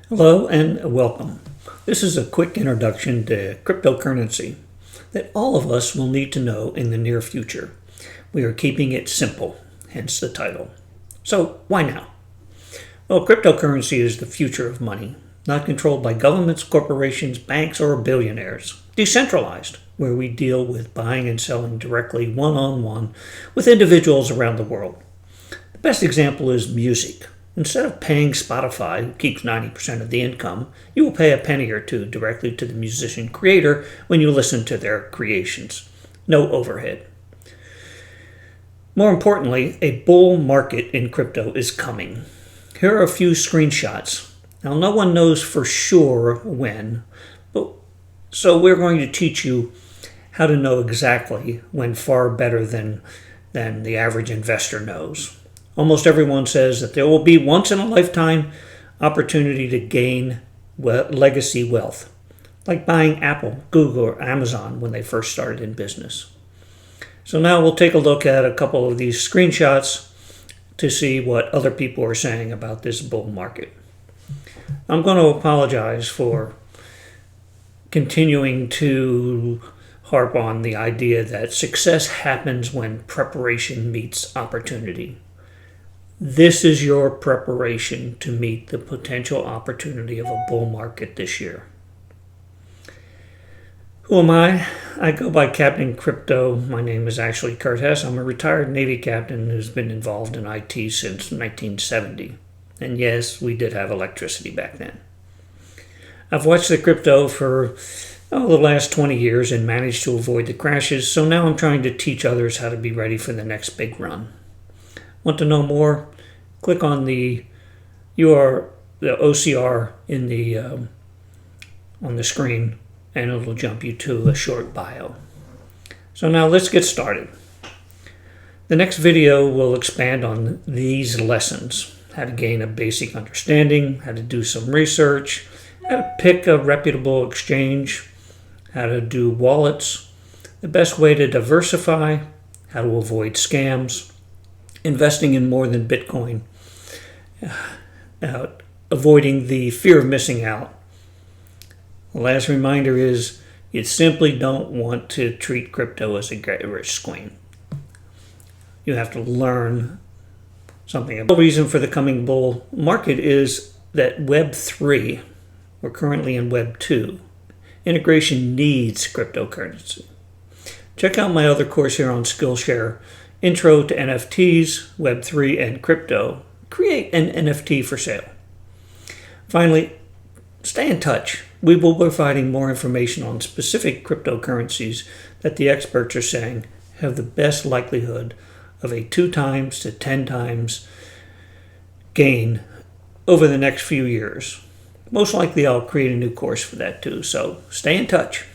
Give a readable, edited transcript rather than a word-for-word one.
Hello and welcome. This is a quick introduction to cryptocurrency that all of us will need to know in the near future. We are keeping it simple, hence the title. So, why now? Well, cryptocurrency is the future of money, not controlled by governments, corporations, banks, or billionaires. Decentralized, where we deal with buying and selling directly one-on-one with individuals around the world. The best example is music. Instead of paying Spotify, who keeps 90% of the income, you will pay a penny or two directly to the musician creator when you listen to their creations. No overhead. More importantly, a bull market in crypto is coming. Here are a few screenshots. Now, no one knows for sure when, so we're going to teach you how to know exactly when far better than the average investor knows. Almost everyone says that there will be once-in-a-lifetime opportunity to gain legacy wealth, like buying Apple, Google, or Amazon when they first started in business. So now we'll take a look at a couple of these screenshots to see what other people are saying about this bull market. I'm going to apologize for continuing to harp on the idea that success happens when preparation meets opportunity. This is your preparation to meet the potential opportunity of a bull market this year. Who am I? I go by Captain Crypto. My name is actually Kurt Hess. I'm a retired Navy captain who's been involved in IT since 1970. And yes, we did have electricity back then. I've watched the crypto for the last 20 years and managed to avoid the crashes, so now I'm trying to teach others how to be ready for the next big run. Want to know more? Click on the OCR in the on the screen, and it'll jump you to a short bio. So now let's get started. The next video will expand on these lessons: how to gain a basic understanding, how to do some research, how to pick a reputable exchange, how to do wallets, the best way to diversify, how to avoid scams, investing in more than Bitcoin, avoiding the fear of missing out. The last reminder is you simply don't want to treat crypto as a get-rich scheme. You have to learn something. The reason for the coming bull market is that Web 3, we're currently in Web 2, integration needs cryptocurrency. Check out my other course here on Skillshare, Intro to NFTs, Web3, and Crypto. Create an NFT for sale. Finally, stay in touch. We will be providing more information on specific cryptocurrencies that the experts are saying have the best likelihood of a 2 times to 10 times gain over the next few years. Most likely I'll create a new course for that too, so stay in touch.